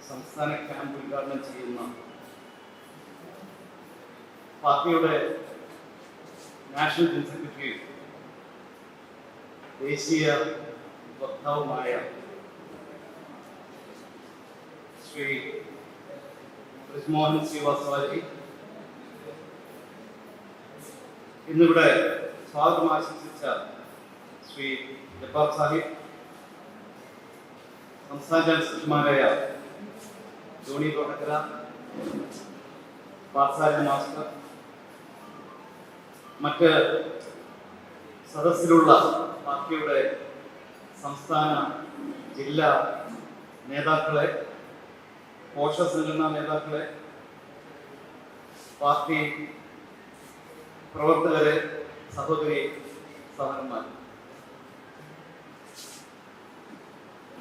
സംസ്ഥാന ക്യാമ്പ് ഉദ്ഘാടനം ചെയ്യുന്ന പാർട്ടിയുടെ നാഷണൽ ജനറൽ സെക്രട്ടറി ദേശീയ വക്താവുമായ ശ്രീ ബ്രിജ്മോഹൻ ശ്രീവാസ്തവജി ഇന്നിവിടെ സ്വാഗതം ആശംസിച്ച ശ്രീ ജബ്ബാർ സാഹിബ്, സംസ്ഥാന ജനറൽ സെക്രട്ടറിമാരായ ജോണി കോട്ടക്കര, പാർസാരൻ മാസ്റ്റർ, മറ്റ് സദസ്സിലുള്ള പാർട്ടിയുടെ സംസ്ഥാന ജില്ലാ നേതാക്കളെ, പോഷക സംഘടനാ നേതാക്കളെ, പാർട്ടി പ്രവർത്തകരെ, സഹോദരി സഹോദരന്മാർ,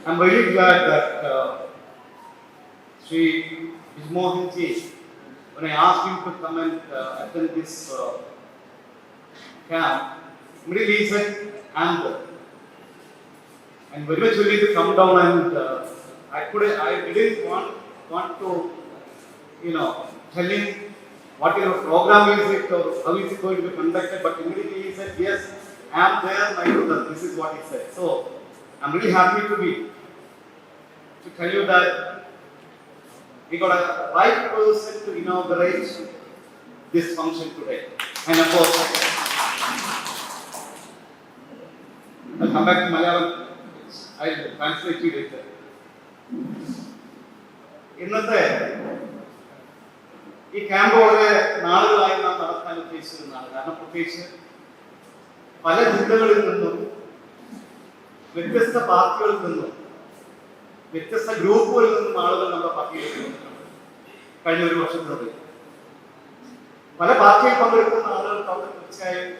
I'm really glad that Sri Brijmohan ji, when I asked him to come and attend this camp, immediately he said, "I'm there." And very much willing to come down, and I didn't want to, tell him what kind of program is it or how is it going to be conducted, but immediately he said, "Yes, I am there, I know that." This is what he said. So I'm really happy to tell you that we got a right person to inaugurate this function today. And of course, I'll come back to Malayalam. I'll translate you later. ഇന്നത്തെ ഈ camp വളരെ നാളുകളായി നാം നടത്താൻ ഉദ്ദേശിച്ചിരുന്നതാണ്. കാരണം പ്രത്യേകിച്ച് പല ജില്ലകളിൽ നിന്നും, വ്യത്യസ്ത പാർട്ടികളിൽ നിന്നും, വ്യത്യസ്ത ഗ്രൂപ്പുകളിൽ നിന്നും ആളുകൾ നമ്മുടെ പാർട്ടിയിലേക്ക് വന്നിട്ടുണ്ട് കഴിഞ്ഞ ഒരു വർഷത്തിനുള്ളിൽ. പല പാർട്ടിയിൽ പങ്കെടുക്കുന്ന ആളുകൾക്ക് അവർ തീർച്ചയായും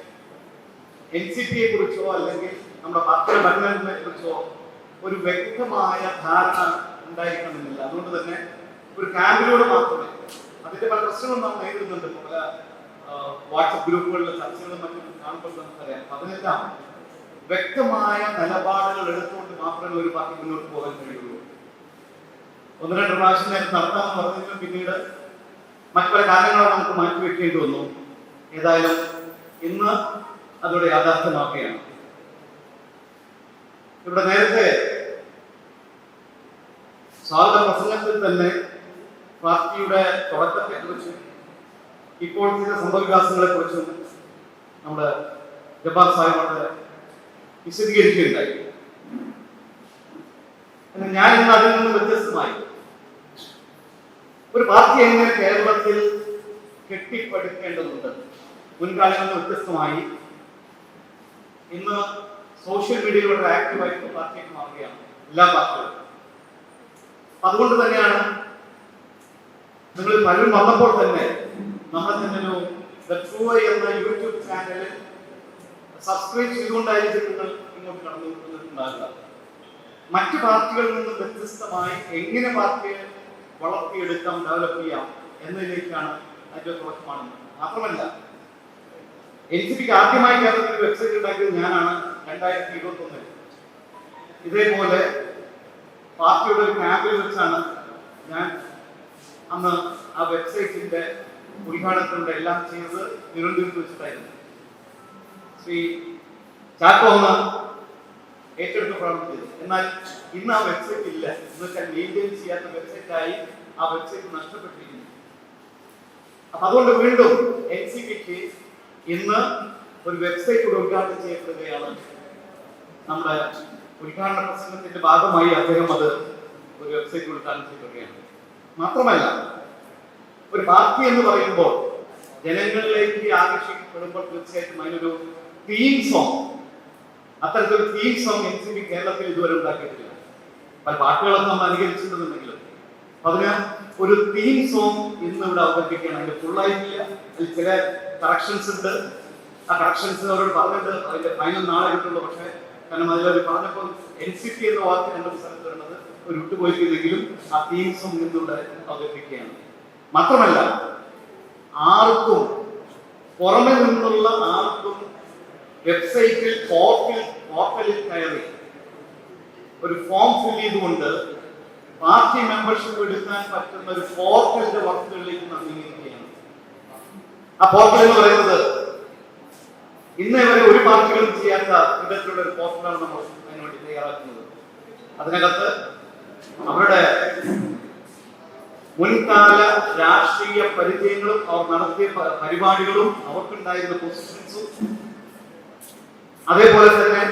NCP കുറിച്ചോ അല്ലെങ്കിൽ നമ്മുടെ പാർട്ടിയുടെ ഭരണഘടനയെ കുറിച്ചോ ഒരു വ്യക്തമായ ധാരണ ഉണ്ടായിരിക്കണമെന്നില്ല. അതുകൊണ്ട് തന്നെ ഒരു ക്യാമ്പിലൂടെ മാത്രമേ, അതിന്റെ പല പ്രശ്നങ്ങളും നാം നേരിടുന്നുണ്ട്. പല വാട്സപ്പ് ഗ്രൂപ്പുകളിലെ ചർച്ചകളും മറ്റും കാണുമ്പോൾ നമുക്കറിയാം. അതിനെല്ലാം വ്യക്തമായ നിലപാടുകൾ എടുത്തുകൊണ്ട് മാത്രമേ ഒരു പാർട്ടി മുന്നോട്ട് പോകാൻ കഴിയുള്ളൂ. ഒന്ന് രണ്ട് പ്രാവശ്യം നേരം നടത്താമെന്ന് പറഞ്ഞെങ്കിലും പിന്നീട് മറ്റു പല കാര്യങ്ങളും നമുക്ക് മാറ്റിവെക്കേണ്ടി വന്നു. ഏതായാലും ഇന്ന് അതോടെ യാഥാർത്ഥ്യമാക്കുകയാണ്. ഇവിടെ നേരത്തെ സ്വാഗത പ്രസംഗത്തിൽ തന്നെ പാർട്ടിയുടെ തുടക്കത്തെക്കുറിച്ചും ഇപ്പോഴത്തെ സംഭവവികാസങ്ങളെ കുറിച്ചും നമ്മുടെ ജബ്ബാർ സാഹിബ് വിശദീകരിക്കുകയുണ്ടായി. ഞാൻ ഇന്ന് അതിൽ നിന്ന് വ്യത്യസ്തമായി ഒരു പാർട്ടി എങ്ങനെ കേരളത്തിൽ കെട്ടിപ്പടുക്കേണ്ടതുണ്ട്. മുൻകാലങ്ങളിൽ വ്യത്യസ്തമായി ഇന്ന് സോഷ്യൽ മീഡിയയിലൂടെ ആക്റ്റീവായിട്ട് പാർട്ടിയൊക്കെ മാറുകയാണ് എല്ലാ പാർട്ടികളും. അതുകൊണ്ട് തന്നെയാണ് നിങ്ങൾ പലരും വന്നപ്പോൾ തന്നെ നമ്മൾ തന്നെ ഒരു ട്രൂ എന്ന യൂട്യൂബ് ചാനലിൽ സബ്സ്ക്രൈബ് ചെയ്തുകൊണ്ടായിരിക്കും നിങ്ങൾ ഇങ്ങോട്ട് കടന്നു വന്നിട്ടുണ്ടാകുക. മറ്റു പാർട്ടികളിൽ നിന്ന് വ്യത്യസ്തമായി എങ്ങനെ പാർട്ടിയെ വളർത്തിയെടുക്കാം, ഡെവലപ്പ് ചെയ്യാം എന്നതിലേക്കാണ് അതിന്റെ തുടക്കമാണെന്ന്. മാത്രമല്ല, NCPക്ക് ആദ്യമായി കേരളത്തിൽ വെബ്സൈറ്റ് ഉണ്ടാക്കിയത് ഞാനാണ് 2021. ഇതേപോലെ പാർട്ടിയുടെ ഒരു ക്യാമ്പിൽ വെച്ചാണ് ഞാൻ അന്ന് ആ വെബ്സൈറ്റിന്റെ ഉദ്ഘാടനത്തിലൂടെ എല്ലാം ചെയ്തത്. തിരുവനന്തപുരത്ത് വെച്ചിട്ടായിരുന്നു. ശ്രീ ചാക്കോ ഒന്ന് ഏറ്റെടുത്ത് പ്രവർത്തിച്ചത്. എന്നാൽ ഇന്ന് ആ വെബ്സൈറ്റ് ഇല്ല. ഇന്നൊക്കെ മെയിൻറ്റെയിൻ ചെയ്യാത്ത വെബ്സൈറ്റായി ആ വെബ്സൈറ്റ് നഷ്ടപ്പെട്ടിരിക്കുന്നു. അപ്പൊ അതുകൊണ്ട് വീണ്ടും NCPക്ക് ഇന്ന് ഒരു വെബ്സൈറ്റ് കൂടെ ഉദ്ഘാടനം ചെയ്യപ്പെടുകയാണ്. നമ്മുടെ ഉദ്ഘാടന പ്രസംഗത്തിന്റെ ഭാഗമായി അദ്ദേഹം അത് ഒരു വെബ്സൈറ്റ് ഉദ്ഘാടനം ചെയ്യപ്പെടുകയാണ്. മാത്രമല്ല, ഒരു പാർട്ടി എന്ന് പറയുമ്പോൾ ജനങ്ങളിലേക്ക് ആകർഷിക്കപ്പെടുമ്പോൾ തീർച്ചയായിട്ടും അതിനൊരു തീം സോങ്, അത്തരത്തിലൊരു തീം സോങ് NCP കേരളത്തിൽ ഇതുവരെ ഉണ്ടാക്കിയിട്ടില്ല. പല പാർട്ടികളൊന്നും നമ്മൾ അനുകരിച്ചിട്ടുണ്ടെങ്കിലും അതിന് ഒരു തീം സോങ് ഇന്ന് ഇവിടെ അവതരിപ്പിക്കുകയാണ്. അതിന്റെ ഫുള്ളായിട്ടില്ല, അതിൽ ചില കറക്ഷൻസ് ഉണ്ട്. ആ കറക്ഷൻസ് അവരോട് പറഞ്ഞിട്ട് അതിന്റെ ഫൈനൽ നാളെ കിട്ടുള്ളൂ. പക്ഷേ കാരണം അതിലൊരു പറഞ്ഞപ്പോൾ NCP എന്ന വാക്ക് രണ്ട് സ്ഥലത്ത് വരുന്നത് ഒരു വിട്ടുപോയിരിക്കുന്നെങ്കിലും ആ തീം സോങ് ഇന്നിവിടെ അവതരിപ്പിക്കുകയാണ്. മാത്രമല്ല, ആർക്കും പുറമെ നിന്നുള്ള ആർക്കും വെബ്സൈറ്റിൽ പോർട്ടലിൽ കയറി ഒരു ഫോം ഫിൽ ചെയ്തുകൊണ്ട് പാർട്ടി മെമ്പർഷിപ്പ് എടുക്കാൻ പറ്റുന്ന ഒരു പോർട്ടലിന്റെ വർക്കുകളിലേക്ക് നീങ്ങിയിരിക്കുകയാണ്. ആ പോർട്ടൽ എന്ന് പറയുന്നത് ഇന്നേ വരെ ഒരു പാർട്ടികളും ചെയ്യാത്ത വിധത്തിലുള്ള ഒരു പോർട്ടലാണ് നമ്മൾ അതിനുവേണ്ടി തയ്യാറാക്കുന്നത്. അതിനകത്ത് അവരുടെ മുൻകാല രാഷ്ട്രീയ പരിചയങ്ങളും അവർ നടത്തിയ പരിപാടികളും അവർക്കുണ്ടായിരുന്ന പൊസിഷൻസും അതേപോലെ തന്നെ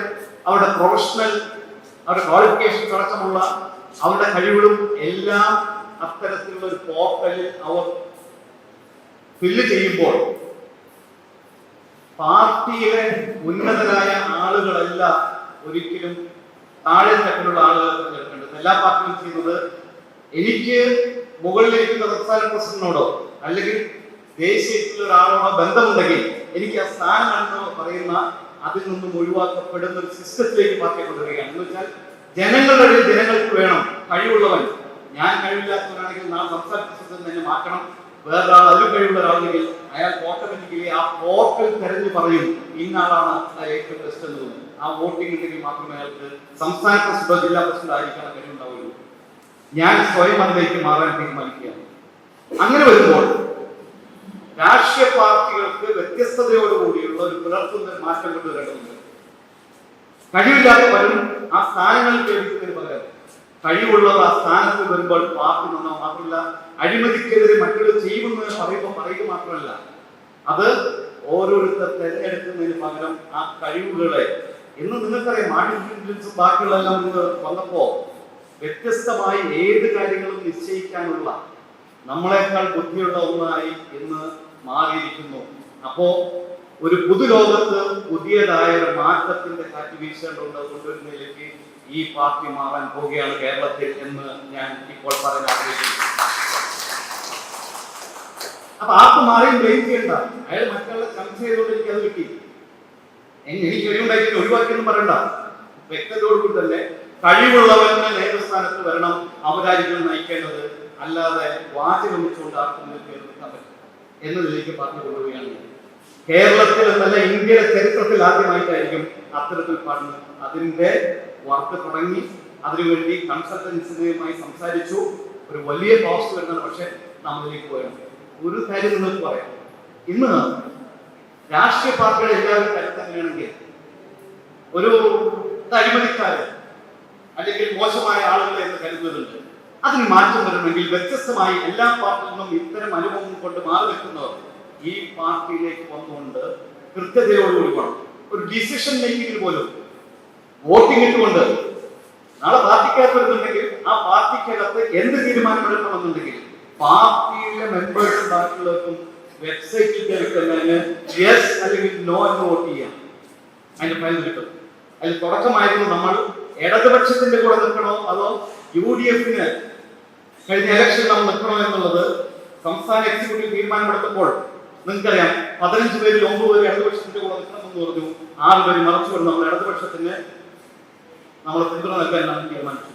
അവരുടെ പ്രൊഫഷണൽ അവരുടെ ക്വാളിഫിക്കേഷൻ അടക്കമുള്ള അവരുടെ കഴിവുകളും എല്ലാം അത്തരത്തിലുള്ള ഒരു പോർട്ടലിൽ അവർ ഫില്ല് ചെയ്യുമ്പോൾ പാർട്ടിയിലെ ഉന്നതരായ ആളുകളല്ല ഒരിക്കലും താഴെ തട്ടിലുള്ള ആളുകൾ തിരഞ്ഞെടുക്കേണ്ടത്. എല്ലാ പാർട്ടിയും ചെയ്യുന്നത് എനിക്ക് മുകളിലിരിക്കുന്ന സംസ്ഥാന പ്രസിഡന്റിനോടോ അല്ലെങ്കിൽ ദേശീയത്തിലുള്ള ഒരാളോടോ ബന്ധമുണ്ടെങ്കിൽ എനിക്ക് ആ സ്ഥാനമാണെന്ന് പറയുന്ന അതിൽ നിന്നും ഒഴിവാക്കപ്പെടുന്ന ഒരു സിസ്റ്റത്തിലേക്ക് പാർട്ടിയെ കൊണ്ടുവരികയാണ്. എന്ന് വെച്ചാൽ ജനങ്ങളുടെ ഇടയിൽ ജനങ്ങൾക്ക് വേണം കഴിവുള്ളവൻ. ഞാൻ കഴിവില്ലാത്തവരാണെങ്കിൽ നാളെ സംസ്ഥാന പ്രസിഡന്റ് തന്നെ മാറ്റണം. വേറൊരാൾ അതിൽ കഴിവുള്ള ഒരാളെങ്കിൽ അയാൾ ഓട്ടോമാറ്റിക്കലി ആ പോർട്ടൽ തെരഞ്ഞു പറയും ഇന്ന ആളാണ് ഏറ്റവും ബെസ്റ്റ് എന്ന് തോന്നുന്നു. ആ വോട്ടിംഗ് ഉണ്ടെങ്കിൽ മാത്രമേ അയാൾക്ക് സംസ്ഥാന പ്രസിഡന്റോ ജില്ലാ പ്രസിഡന്റ് ആയിരിക്കാൻ കഴിവുണ്ടാവുള്ളൂ. ഞാൻ സ്വയം അതിലേക്ക് മാറാൻ തീരുമാനിക്കുകയാണ്. അങ്ങനെ വരുമ്പോൾ രാഷ്ട്രീയ പാർട്ടികൾക്ക് വ്യത്യസ്തതയോടുകൂടിയുള്ള ഒരു പുലർത്തുന്ന മാറ്റം കൊണ്ടുവരേണ്ടതുണ്ട്. കഴിവില്ലാത്ത പലരും ആ സ്ഥാനങ്ങളിൽ ലഭിക്കുന്നതിന് പകരം കഴിവുള്ളവർ ആ സ്ഥാനത്ത് വരുമ്പോൾ പാർട്ടി നന്നാവും. മാത്രമല്ല അഴിമതിക്കെതിരെ മറ്റുള്ളവർ ചെയ്യുമെന്ന് പറയുക മാത്രമല്ല, അത് ഓരോരുത്തർ തെരഞ്ഞെടുക്കുന്നതിന് പകരം ആ കഴിവുകളെ ഇന്ന് നിങ്ങൾക്കറിയാം ആർട്ടിഫിഷ്യൽ ഇന്റലിജൻസും ബാക്കിയുള്ളതെല്ലാം ഇന്ന് വന്നപ്പോ വ്യത്യസ്തമായി ഏത് കാര്യങ്ങളും നിശ്ചയിക്കാനുള്ള നമ്മളെക്കാൾ ബുദ്ധിയുള്ള ഒന്നായി ഇന്ന് മാറിയിരിക്കുന്നു. അപ്പോ ഒരു പുതുലോകത്ത് പുതിയതായ ഒരു മാറ്റത്തിന്റെ കാറ്റ് വീശേണ്ടതുണ്ട്. കൊണ്ടുവരുന്നതിലേക്ക് ഈ പാർട്ടി മാറാൻ പോവുകയാണ് കേരളത്തിൽ എന്ന് ഞാൻ ഇപ്പോൾ പറയാൻ ആഗ്രഹിക്കുന്നു. അപ്പൊ ആർക്കും മാറിയും ബ്ലെയിം ചെയ്യണ്ട. അയാൾ മറ്റുള്ള ചർച്ച ചെയ്തുകൊണ്ട് എനിക്ക് അത് കിട്ടി, എനിക്ക് കഴിവുണ്ടാക്കി ഒഴിവാക്കിയെന്ന് പറയണ്ട. വ്യക്തതയോടുകൂടി തന്നെ കഴിവുള്ളവരുടെ നേതൃസ്ഥാനത്ത് വരണം, അവരായിരിക്കും നയിക്കേണ്ടത്. അല്ലാതെ വാചകം വെച്ചുകൊണ്ട് ആർക്കും നിൽക്കാൻ പറ്റും എന്നതിലേക്ക് പാർട്ടി കൊണ്ടുപോവുകയാണ്. കേരളത്തിൽ എന്നല്ല ഇന്ത്യയുടെ ചരിത്രത്തിൽ ആദ്യമായിട്ടായിരിക്കും അത്തരത്തിൽ പാടുന്നത്. അതിന്റെ വർക്ക് തുടങ്ങി, അതിനുവേണ്ടി കൺസൾട്ടൻസിയുമായി സംസാരിച്ചു. ഒരു വലിയ കോസ്റ്റ് വരുന്നത്. പക്ഷെ നമ്മളിലേക്ക് പോയത് ഒരു കാര്യം നിങ്ങൾക്ക് പറയാം. ഇന്ന് രാഷ്ട്രീയ പാർട്ടികളെ എല്ലാവരും കരുത്തങ്ങനെയാണെങ്കിൽ ഒരു അഴിമതിക്കാര് അല്ലെങ്കിൽ മോശമായ ആളുകളെ എന്ന് കരുതുന്നുണ്ട്. അതിന് മാറ്റം വരണമെങ്കിൽ വ്യത്യസ്തമായി എല്ലാ പാർട്ടിയിൽ നിന്നും ഇത്തരം അനുഭവം കൊണ്ട് മാറി നിൽക്കുന്നവർ ഈ പാർട്ടിയിലേക്ക് വന്നുകൊണ്ട് കൃത്യതയോടുകൂടി വേണം. ഒരു ഡിസിഷൻ മേക്കിങ്ങിൽ പോലും വോട്ടിംഗ് ഇട്ടുകൊണ്ട് നാളെ പാർട്ടിക്കകത്ത് വരുന്നുണ്ടെങ്കിൽ ആ പാർട്ടിക്കകത്ത് എന്ത് തീരുമാനമെടുക്കണമെന്നുണ്ടെങ്കിൽ പാർട്ടിയിലെ മെമ്പേഴ്സും ബാക്കിയുള്ളവർക്കും വെബ്സൈറ്റിൽ കയറിക്കുന്നതിന് യെസ് അല്ലെങ്കിൽ നോ എന്ന് വോട്ട് ചെയ്യാം. അതിന്റെ ഫയൽ കിട്ടും. അതിൽ തുടക്കമായിരുന്നു നമ്മൾ ഇടതുപക്ഷത്തിന്റെ കൂടെ നിൽക്കണോ അതോ UDF കഴിഞ്ഞ ഇലക്ഷൻ നമ്മൾ നിൽക്കണോ എന്നുള്ളത് സംസ്ഥാന എക്സിക്യൂട്ടീവ് തീരുമാനമെടുത്തപ്പോൾ നിങ്ങൾക്കറിയാം 15 പേരിൽ 9 പേര് ഇടതുപക്ഷത്തിന്റെ കൂടെ നിൽക്കണമെന്ന് പറഞ്ഞു. 6 പേര് മറച്ചുകൊണ്ട് നമ്മൾ ഇടതുപക്ഷത്തിന് നമ്മൾ പിന്തുണ നൽകാൻ തീരുമാനിച്ചു.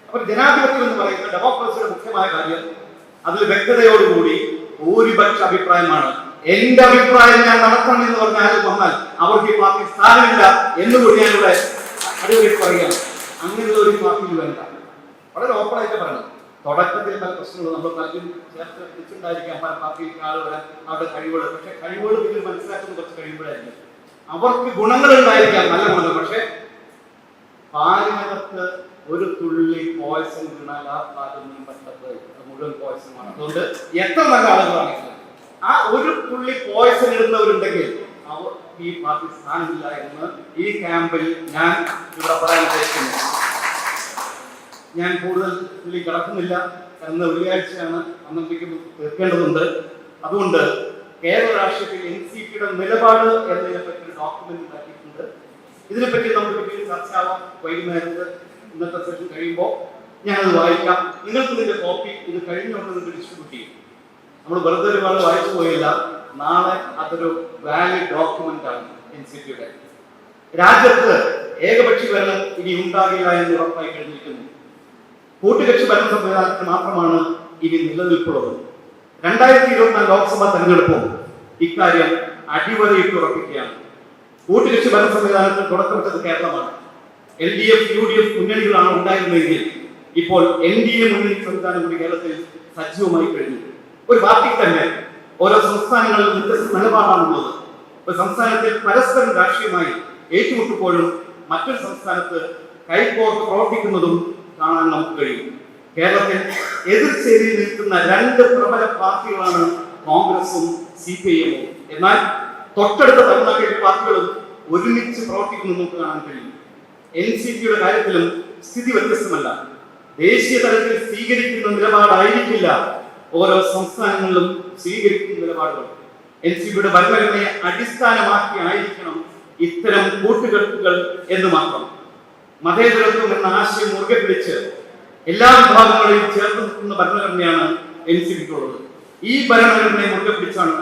അപ്പൊ ജനാധിപത്യം എന്ന് പറയുന്ന ഡെമോക്രസിയുടെ മുഖ്യമായ കാര്യം അതിൽ വ്യക്തതയോടുകൂടി ഭൂരിപക്ഷ അഭിപ്രായമാണ്. എന്റെ അഭിപ്രായം ഞാൻ നടത്തണം എന്ന് പറഞ്ഞാൽ വന്നാൽ അവർക്ക് ഈ പാർട്ടി സ്ഥാനമില്ല എന്നുകൂടി ഞാൻ ഇവിടെ അടിവരയിട്ട് പറയുകയാണ്. അങ്ങനെയുള്ള ഒരു പാർട്ടിയിൽ വേണ്ട. വളരെ ഓപ്പണായിട്ട് പറയണം. തുടക്കത്തിൽ പല പ്രശ്നങ്ങൾ നമ്മൾ പലരും ചേർത്ത് വെച്ചിട്ടുണ്ടായിരിക്കാം. പല പാർട്ടിയിലേക്ക് ആളുകൾ അവരുടെ കഴിവുകൾ, പക്ഷെ കഴിവുകൾ ഇതിൽ മനസ്സിലാക്കുന്ന കുറച്ച് കഴിയുമ്പോഴായിരിക്കും അവർക്ക് ഗുണങ്ങൾ ഉണ്ടായിരിക്കാം, നല്ല ഗുണങ്ങൾ. പക്ഷെ പാലിനകത്ത് ഒരു തുള്ളി പോയ്സൺ വീണാൽ ആ പാലൊന്നും പറ്റത്ത് മുഴുവൻ പോയ്സണാണ്. അതുകൊണ്ട് എത്ര നല്ല ആളുകളാണെങ്കിലും ആ ഒരു തുള്ളി പോയ്സൺ ഇടുന്നവരുണ്ടെങ്കിൽ അവർ ഈ പാർട്ടി സ്ഥാനമില്ല എന്ന് ഈ ക്യാമ്പിൽ ഞാൻ ഇവിടെ പറയാൻ ഉദ്ദേശിക്കുന്നു. ഞാൻ കൂടുതൽ പുള്ളി കിടക്കുന്നില്ല. എന്ന വെള്ളിയാഴ്ചയാണ് അന്നത്തേക്ക് തീർക്കേണ്ടതുണ്ട്. അതുകൊണ്ട് കേരള രാഷ്ട്രീയത്തിൽ NCPയുടെ നിലപാട് എന്നതിനെ പറ്റി ഒരു ഡോക്യുമെന്റ് ഉണ്ടാക്കിയിട്ടുണ്ട്. ഇതിനെപ്പറ്റി നമുക്ക് പിന്നീട് ചർച്ചയാവാം. വൈകുന്നേരത്ത് ഇന്നത്തെ സെഷൻ കഴിയുമ്പോൾ ഞാനത് വായിക്കാം. നിങ്ങൾക്ക് ഇതിന്റെ കോപ്പി ഇത് കഴിഞ്ഞുകൊണ്ട് നിങ്ങൾക്ക് ഡിസ്ട്രിബ്യൂട്ട് ചെയ്യും. നമ്മൾ വെറുതെ ഒരുപാട് വായിച്ചു പോയില്ല. നാളെ അതൊരു വാലിഡ് ഡോക്യുമെന്റ് ആണ് NCPയുടെ. രാജ്യത്ത് ഏകപക്ഷി ഭരണം ഇനി ഉണ്ടാകില്ല എന്ന് ഉറപ്പായി കഴിഞ്ഞിരിക്കുന്നു. കൂട്ടുകക്ഷി ഭരണ സംവിധാനത്തിന് മാത്രമാണ് ഇനി നിലനിൽപ്പുള്ളത്. 2024 ലോക്സഭാ തെരഞ്ഞെടുപ്പും ഇക്കാര്യം അടിവരയിട്ട് ഉറപ്പിക്കുകയാണ്. കൂട്ടുകക്ഷി ഭരണ സംവിധാനത്തിൽ തുടക്കമിട്ടത് കേരളമാണ്. LDF UDF മുന്നണികളാണ് ഉണ്ടായിരുന്നെങ്കിൽ ഇപ്പോൾ NDA മുന്നണി സംവിധാനം കൂടി കേരളത്തിൽ സജീവമായി കഴിഞ്ഞു. ഒരു പാർട്ടിക്ക് തന്നെ ഓരോ സംസ്ഥാനങ്ങളിൽ വ്യത്യസ്ത നിലപാടാണുള്ളത്. ഒരു സംസ്ഥാനത്തിൽ പരസ്പരം രാഷ്ട്രീയമായി ഏറ്റുമുട്ടുമ്പോഴും മറ്റൊരു സംസ്ഥാനത്ത് കൈകോർത്ത് പ്രവർത്തിക്കുന്നതും കാണാൻ നമുക്ക് കഴിയും. കേരളത്തിൽ എതിർചേരിയിൽ നിൽക്കുന്ന രണ്ട് പ്രബല പാർട്ടികളാണ് കോൺഗ്രസും CPIM-ഉം. എന്നാൽ തൊട്ടടുത്ത തമിഴ്നാട്ടിലെ പാർട്ടികളും ഒരുമിച്ച് പ്രവർത്തിക്കുന്നത് നമുക്ക് കാണാൻ കഴിയും. NCP-യുടെ കാര്യത്തിലും സ്ഥിതി വ്യത്യസ്തമല്ല. ദേശീയ തലത്തിൽ സ്വീകരിക്കുന്ന നിലപാടായിരിക്കില്ല ഓരോ സംസ്ഥാനങ്ങളിലും സ്വീകരിക്കുന്ന നിലപാടുകൾ. NCP-യുടെ ഭരണഘടനയെ അടിസ്ഥാനമാക്കി ആയിരിക്കണം ഇത്തരം കൂട്ടുകെട്ടുകൾ എന്ന് മാത്രം. മതേതരത്വം എന്ന ആശയം മുറുകെ പിടിച്ച് എല്ലാ വിഭാഗങ്ങളെയും ചേർത്ത് നിൽക്കുന്ന ഭരണഘടനയാണ് NCP-ക്കുള്ളത്. ഈ ഭരണഘടനയെ മുറുകെ പിടിച്ചാണ്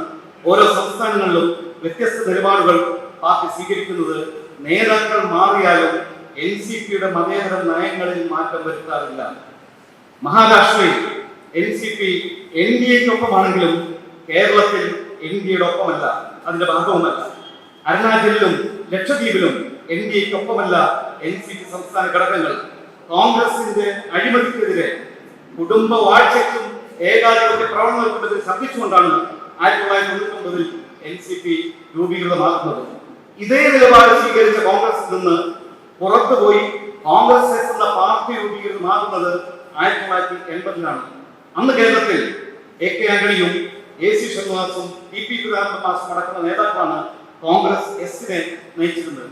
ഓരോ സംസ്ഥാനങ്ങളിലും വ്യത്യസ്ത നിലപാടുകൾ പാർട്ടി സ്വീകരിക്കുന്നത്. നേതാക്കൾ മാറിയാലും NCP-യുടെ മതേതര നയങ്ങളിൽ മാറ്റം വരുത്താറില്ല. മഹാരാഷ്ട്രയിൽ NCP NDA-ക്കൊപ്പമാണെങ്കിലും കേരളത്തിൽ NDA-യുടെ ഒപ്പമല്ല, അതിന്റെ ഭാഗവുമല്ല. അരുണാചലിലും ലക്ഷദ്വീപിലും NDA-ക്കൊപ്പമല്ല NCP സംസ്ഥാന ഘടകങ്ങൾ. കോൺഗ്രസിന്റെ അഴിമതിക്കെതിരെ കുടുംബ വാഴ്ചയ്ക്കും ഏകാധിപത്യ പ്രവണതകൾക്കെതിരെ ശബ്ദിച്ചുകൊണ്ടാണ് 1999 NCP രൂപീകൃതമാകുന്നത്. ഇതേ നിലപാട് സ്വീകരിച്ച കോൺഗ്രസിൽ നിന്ന് പുറത്തുപോയി കോൺഗ്രസ് എന്ന പാർട്ടി രൂപീകൃതമാകുന്നത് 1980-ലാണ്. അന്ന് കേരളത്തിൽ AK ആന്റണിയും AC ഷൺമുഖം, TP രാമദാസും അടക്കുന്ന നേതാക്കളാണ് കോൺഗ്രസ് എസിനെ നയിച്ചിരുന്നത്.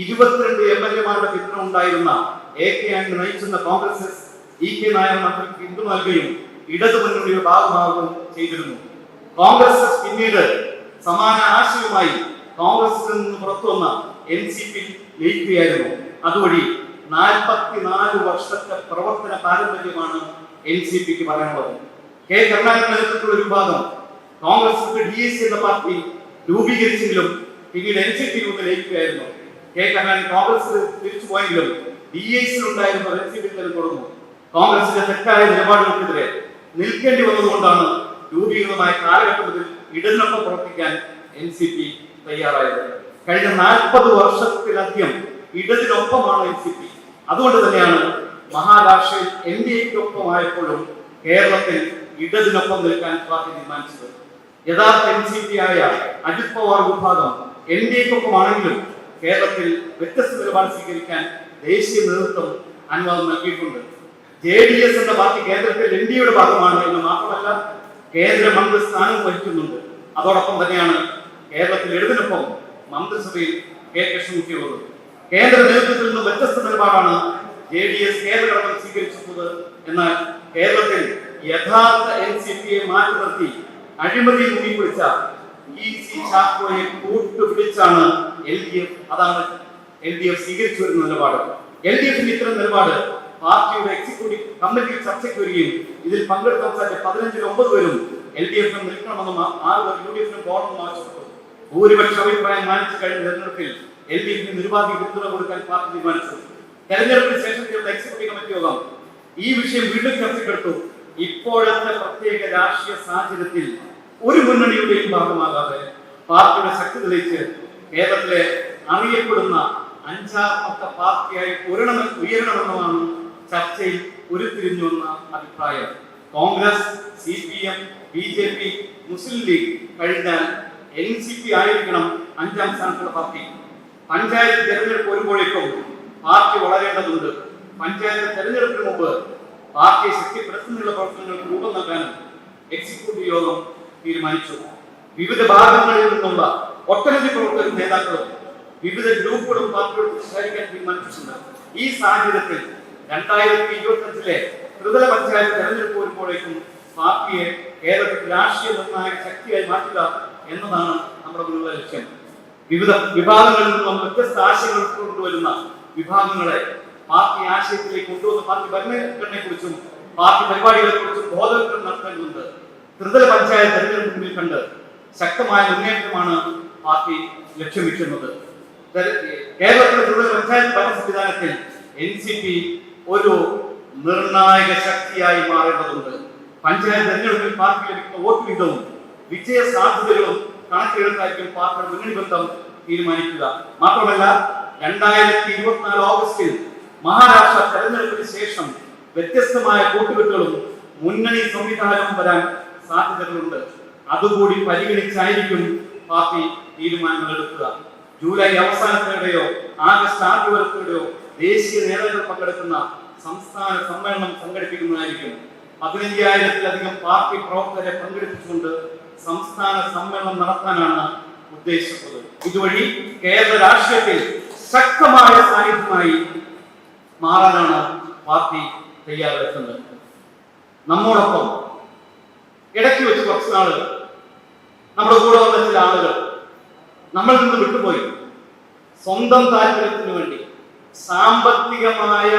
22 MLA-മാരുടെ പിന്തുണ ഉണ്ടായിരുന്ന AK ആന്റണി നയിച്ചിരുന്ന കോൺഗ്രസ് എസ് EK നായർ മന്ത്രിക്ക് പിന്തുണ നൽകുകയും ഇടതുമുന്നണിയുടെ ഭാഗമാവുകയും ചെയ്തിരുന്നു. കോൺഗ്രസ് എസ് പിന്നീട് സമാന ആശയവുമായി കോൺഗ്രസിൽ നിന്ന് പുറത്തു വന്ന NCP ലയിക്കുകയായിരുന്നു. അതുവഴി 44 വർഷത്തെ പ്രവർത്തന പാരമ്പര്യമാണ് NCP-ക്ക് പറയാനുള്ളത്. K കരുണാകരൻ നേതൃത്വത്തിലുള്ള ഒരു വിഭാഗം കോൺഗ്രസ് DAC എന്ന പാർട്ടി രൂപീകരിച്ചെങ്കിലും പിന്നീട് NCP-യിൽ ലയിക്കുകയായിരുന്നു. K കരുണാകരൻ കോൺഗ്രസ് തിരിച്ചു പോയെങ്കിലും DAC-യിലുണ്ടായിരുന്ന NCP-യിൽ തുടർന്നു. കോൺഗ്രസിന്റെ തെറ്റായ നിലപാടുകൾക്കെതിരെ നിൽക്കേണ്ടി വന്നതുകൊണ്ടാണ് രൂപീകൃതമായ കാലഘട്ടത്തിൽ ഇടതിനൊപ്പം പ്രവർത്തിക്കാൻ NCP തയ്യാറായത്. കഴിഞ്ഞ 40 വർഷത്തിലധികം ഇടതിനൊപ്പമാണ് NCP. അതുകൊണ്ട് തന്നെയാണ് മഹാരാഷ്ട്രയിൽ NDA-ക്കൊപ്പമായപ്പോഴും കേരളത്തിൽ ഇടതിനൊപ്പം നിൽക്കാൻ പാർട്ടി തീരുമാനിച്ചത്. യഥാർത്ഥ NCP-ആയ അജിത് പവാർ വിഭാഗം NDA-ക്കൊപ്പമാണെങ്കിലും കേരളത്തിൽ വ്യത്യസ്ത നിലപാട് സ്വീകരിക്കാൻ ദേശീയ നേതൃത്വം അനുവാദം നൽകിയിട്ടുണ്ട്. JDS എന്ന പാർട്ടി കേന്ദ്രത്തിൽ NDA-യുടെ ഭാഗമാണ് എന്ന് മാത്രമല്ല കേന്ദ്ര മന്ത്രിസ്ഥാനം വഹിക്കുന്നുണ്ട്. അതോടൊപ്പം തന്നെയാണ് കേരളത്തിൽ ഇടതിനൊപ്പം മന്ത്രിസഭയിൽ K കൃഷ്ണൻകുട്ടിയുള്ളത്. കേന്ദ്ര നേതൃത്വത്തിൽ നിന്നും വ്യത്യസ്ത നിലപാടാണ് JDS കേന്ദ്ര ഘടകം സ്വീകരിച്ചിട്ടുള്ളത്. എന്നാൽ കേരളത്തിൽ യഥാർത്ഥ NCP-യെ മാറ്റി നിർത്തി അഴിമതി മുങ്ങിപ്പിടിച്ച EC ചാക്കോയെ കൂട്ടുപിടിച്ചാണ് LDF, അതാണ് LDF സ്വീകരിച്ചു വരുന്ന നിലപാട്. LDF-ന്റെ ഇത്തരം നിലപാട് പാർട്ടിയുടെ എക്സിക്യൂട്ടീവ് കമ്മിറ്റിയിൽ ചർച്ചയ്ക്ക് വരികയും ഇതിൽ പങ്കെടുത്ത 15-ൽ 9 പേരും LDF-ന് നിൽക്കണമെന്നും 6 പേർ UDF-ന് പോകണമെന്നും ആവശ്യപ്പെട്ടു. ഭൂരിപക്ഷ അഭിപ്രായം മാനിച്ചു കഴിഞ്ഞ തെരഞ്ഞെടുപ്പിൽ LDF-ന് നിരുപാധിക പിന്തുണ കൊടുക്കാൻ പാർട്ടി തീരുമാനിച്ചു. തെരഞ്ഞെടുപ്പിന് ശേഷം ചേർന്ന എക്സിക്യൂട്ടീവ് കമ്മിറ്റി യോഗം ഈ വിഷയം വീണ്ടും ചർച്ചയ്ക്കെടുത്തു. ഇപ്പോഴത്തെ പ്രത്യേക രാഷ്ട്രീയ സാഹചര്യത്തിൽ ഒരു മുന്നണിയുടെയും ഭാഗമാകാതെ പാർട്ടിയുടെ ശക്തി തെളിയിച്ച് കേരളത്തിലെ അറിയപ്പെടുന്ന 5ാമത്തെ പാർട്ടിയായി ഉയരണമെന്നുമാണ് ചർച്ചയിൽ ഉരുത്തിരിഞ്ഞു വന്ന അഭിപ്രായം. കോൺഗ്രസ്, CPM, BJP, മുസ്ലിം ലീഗ് കഴിഞ്ഞാൽ NCP ആയിരിക്കണം 5ാം സ്ഥാനത്തുള്ള പാർട്ടി. പഞ്ചായത്ത് തെരഞ്ഞെടുപ്പ് വരുമ്പോഴേക്കും പാർട്ടി വളരേണ്ടതുണ്ട്. പഞ്ചായത്ത് തെരഞ്ഞെടുപ്പിന് മുമ്പ് പാർട്ടിയെ ശക്തിപ്പെടുത്തുന്നതിനുള്ള പ്രവർത്തനങ്ങൾക്ക് രൂപം നൽകാനും എക്സിക്യൂട്ടീവ് യോഗം തീരുമാനിച്ചു. വിവിധ ഭാഗങ്ങളിൽ നിന്നുള്ള ഒട്ടനവധി പ്രവർത്തക നേതാക്കളും വിവിധ ഗ്രൂപ്പുകളും പാർട്ടിയോട് സംസാരിക്കാൻ തീരുമാനിച്ചിട്ടുണ്ട്. ഈ സാഹചര്യത്തിൽ 2025-ലെ ത്രിതല പഞ്ചായത്ത് തെരഞ്ഞെടുപ്പ് വരുമ്പോഴേക്കും പാർട്ടിയെ കേരളത്തിൽ രാഷ്ട്രീയ നിർണായക ശക്തിയായി മാറ്റുക എന്നതാണ് നമ്മുടെ മുന്നിലുള്ള ലക്ഷ്യം. വിവിധ വിഭാഗങ്ങളിൽ നിന്നും വ്യത്യസ്ത ആശയങ്ങൾ കൊണ്ടുവരുന്ന വിഭാഗങ്ങളെ പാർട്ടി ആശയത്തിലേക്ക് കൊണ്ടുവന്ന പാർട്ടി ഭരണഘടനയെക്കുറിച്ചും പാർട്ടി പരിപാടികളെക്കുറിച്ചും ബോധവൽക്കരണം നടത്തേണ്ടതുണ്ട്. ത്രിതല പഞ്ചായത്ത് തെരഞ്ഞെടുപ്പ് മുന്നിൽ കണ്ട് ശക്തമായ മുന്നേറ്റമാണ് പാർട്ടി ലക്ഷ്യം വെക്കുന്നത്. കേരളത്തിലെ ത്രിതല പഞ്ചായത്ത് ഭരണ സംവിധാനത്തിൽ NCP ഒരു നിർണായക ശക്തിയായി മാറേണ്ടതുണ്ട്. പഞ്ചായത്ത് തെരഞ്ഞെടുപ്പിൽ പാർട്ടി ലഭിക്കുന്ന വോട്ട് വിഹിതവും വിജയ സാധ്യതകളും കണക്കിലെടുത്തായിരിക്കും പാർട്ടിയുടെ മുന്നണി ബന്ധം തീരുമാനിക്കുക. മാത്രമല്ല 2024 ഓഗസ്റ്റിൽ മഹാരാഷ്ട്ര തെരഞ്ഞെടുപ്പിന് ശേഷം വ്യത്യസ്തമായ കൂട്ടുകെട്ടുകളും മുന്നണി സംവിധാനവും വരാൻ സാധ്യതകളുണ്ട്. അതുകൂടി പരിഗണിച്ചായിരിക്കും പാർട്ടി തീരുമാനങ്ങൾ എടുക്കുക. ജൂലൈ അവസാനത്തോടെയോ ആഗസ്റ്റ് ആദ്യത്തോടെയോ ദേശീയ നേതാക്കൾ പങ്കെടുക്കുന്ന സംസ്ഥാന സമ്മേളനം സംഘടിപ്പിക്കുന്നതായിരിക്കും. 15,000-ലധികം പാർട്ടി പ്രവർത്തകരെ പങ്കെടുപ്പിച്ചുകൊണ്ട് സംസ്ഥാന സമ്മേളനം നടത്താനാണ് ഉദ്ദേശിച്ചത്. ഇതുവഴി കേരള രാഷ്ട്രീയത്തിൽ ശക്തമായ സാന്നിധ്യമായി മാറാനാണ് പാർട്ടി തയ്യാറെടുക്കുന്നത്. നമ്മോടൊപ്പം ഇടയ്ക്ക് വെച്ച് കുറച്ച് നാളുകൾ നമ്മുടെ കൂടെ വന്ന ചില ആളുകൾ നമ്മളിൽ നിന്ന് വിട്ടുപോയി. സ്വന്തം താല്പര്യത്തിന് വേണ്ടി, സാമ്പത്തികമായ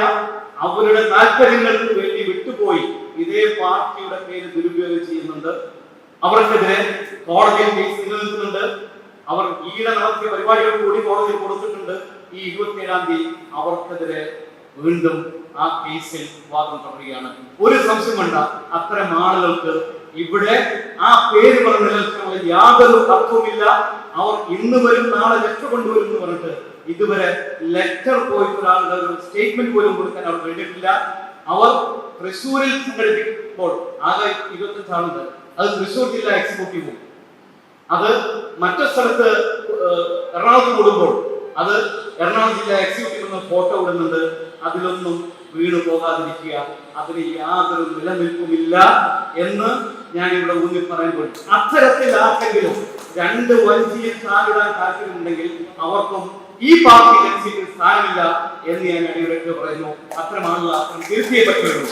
അവരുടെ താല്പര്യങ്ങൾക്ക് വേണ്ടി വിട്ടുപോയി ഇതേ പാർട്ടിയുടെ പേര് ദുരുപയോഗം ചെയ്യുന്നുണ്ട്. അവർക്കെതിരെ കോടതിയിൽ കേസ് നിലനിൽക്കുന്നുണ്ട്. അവർ ഈയിടെ നടത്തിയ പരിപാടികൾ കൂടി കോടതിയിൽ കൊടുത്തിട്ടുണ്ട്. ഈ 27-ാം തീയതി അവർക്കെതിരെ വീണ്ടും ആ കേസിൽ വാദം തുടരുകയാണ്. ഒരു സംശയം വേണ്ട, അത്തരം ആളുകൾക്ക് ഇവിടെ ആ പേര് പറഞ്ഞ് നിലനിൽക്കാനുള്ള യാതൊരു അർത്ഥവുമില്ല. അവർ ഇന്ന് വരും നാളെ ലെറ്റർ കൊണ്ടുവരും എന്ന് പറഞ്ഞിട്ട് ഇതുവരെ ലെറ്റർ പോയിട്ട് ഒരാളുടെ ഒരു സ്റ്റേറ്റ്മെന്റ് പോലും കൊടുക്കാൻ അവർ കഴിഞ്ഞിട്ടില്ല. അവർ തൃശ്ശൂരിൽ സംഘടിപ്പിക്കുമ്പോൾ ആകെ 25 ആളുണ്ട്. അത് തൃശ്ശൂർ ജില്ലാ എക്സിക്യൂട്ടീവും, അത് മറ്റു സ്ഥലത്ത് എറണാകുളത്ത് കൂടുമ്പോൾ അത് എറണാകുളം ജില്ലാ എക്സിക്യൂട്ടീവ് എന്ന ഫോട്ടോ ഇടുന്നുണ്ട്. അതിലൊന്നും വീണു പോകാതിരിക്കുക, അതിന് യാതൊരു നിലനിൽപ്പുമില്ല എന്ന് ഞാൻ ഇവിടെ ഊന്നി പറയാൻ പോയി. അത്തരത്തിൽ ആർക്കെങ്കിലും 2 വഞ്ചിയിൽ കാലിടാൻ താല്പര്യമുണ്ടെങ്കിൽ അവർക്കും ഈ പാർട്ടി എൻസിയിൽ സ്ഥാനമില്ല എന്ന് ഞാൻ അടിയുറക്കെ പറയുന്നു. അത്തരം ആളുകൾ അത്തരം തിരുത്തിയേ പറ്റുള്ളൂ.